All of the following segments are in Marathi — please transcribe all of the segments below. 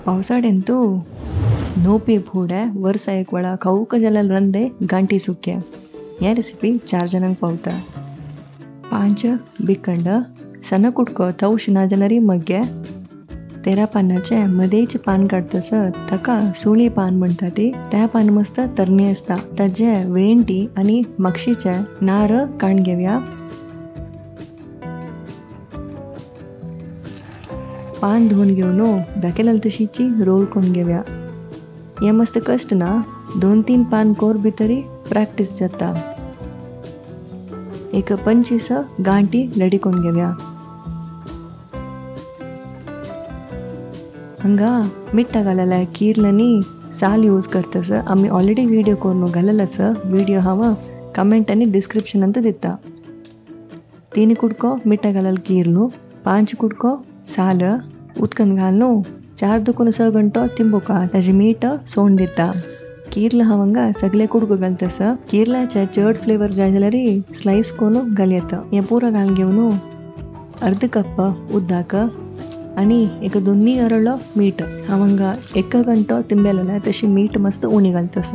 पावसाळ्यान तू नोपी फूड वर्ष एक वेळा खाऊक जाल्यार रंदे गांठी सुक्या हे रेसिपी 4 जणांक पावता 5 बिकंड सन्न कुटको तवश ना जाल्यार मग्गे 13 पानाचे मदेचे पान काढतस ताका सुळी पान म्हणटा ती त्या पान मस्त तरणी असता ताजे वेंटी आणि मक्षीचे नार काढून घेऊया पान धुवून घेऊन दाखयलेली तशीची रोल करून घेऊया हे मस्त कष्ट ना 2-3 पान कोर भितरी प्रॅक्टिस जाता एक 25 गांठी रेडी करून घेऊया हंगा मीठ घालायला कीर्लनी साल यूज करतस आम्ही ऑलरेडी व्हिडिओ करून घाललस व्हिडिओ हांव कमेंट आणि डिस्क्रिप्शन अंतू दिता 3 कुडको मीठ घालायला कीर्लू 5 कुडको साल उदकन घालू 4 दुखून 6 घंटो तिंबुका ताजे मीठ सोंड दिता कीर्ल हांगा सगळे कुडको घालतस कीर्लाचे चड फ्लेवर जाय जाल्यार स्लाइस करून घालयत हे पुरो घालून घेवन अर्ध कप उदक आणि एक 2 अरळो मीठ हांगा 1 घंटो तिंबेलेला तशी मीठ मस्त उणी घालतस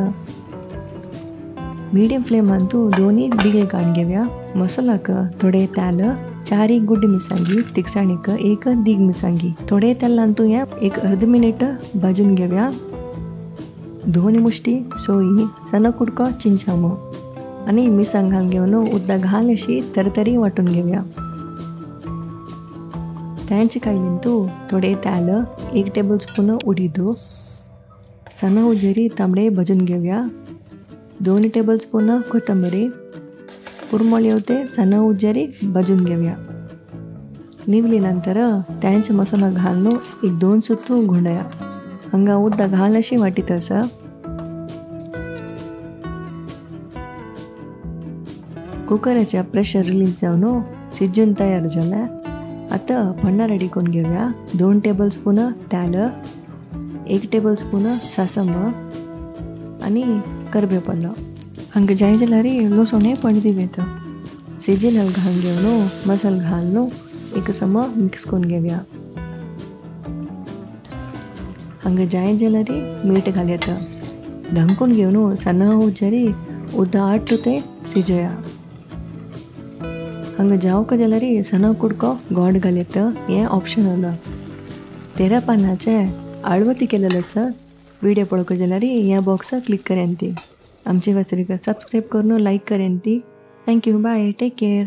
मीडियम फ्लेमान तू दोन्ही बिगे काढून घेऊया मसालाक थोडे तेल 4 गुड्डी मिरसांगी तिखसाणीक 1 दीग मिरसांगी थोडे तेलान तू एक अर्ध मिनिट भाजून घेऊया 2 मुष्टी सोयी सन्न कुडको चिंचामो आणि मिरसांग घालून घेऊन उदक घाल अशी तरतरी वाटून घेऊया त्यांची कायलीन तू थोडे तेल 1 टेबल स्पून उडीदू सन्न उजेरी तांबडे भाजून घेऊया 2 टेबल स्पून कोथंबरी कुरमळ येवते सन्न उजेरी भाजून घेऊया निवली नंतर त्यांचे मसाला घालून 1-2 सुत्तू घुंडया हंगा उदक घाल अशी वाटीतस कुकराचे प्रेशर रिलीज जावन शिजून तयार झाला आता पन्ना रेडी करून घेऊया 2 टेबल स्पून तेल 1 टेबल स्पून सासम आणि करबेपल्लो हंगा जाय जाल्यार लसूण पण दिवेत सिजिल घालून घेवन मसाला घालून एक सम मिक्स करून घेऊया हंगा जाय जाल्यार मीठ घालयत धंकून घेवन सन्न उजेरी उदक आट्टुते सिजया हंगा जावक जाल्यार सन्न कुडको गोड घालयत हे ऑप्शनल 13 पानाचे आळवती केलेलं आसा व्हिडिओ पळोवक जाल्यार ह्या बॉक्स क्लिक करेन ती आमची वसरीक सब्सक्राइब करून लाईक करेन ती थँक्यू बाय टेक केअर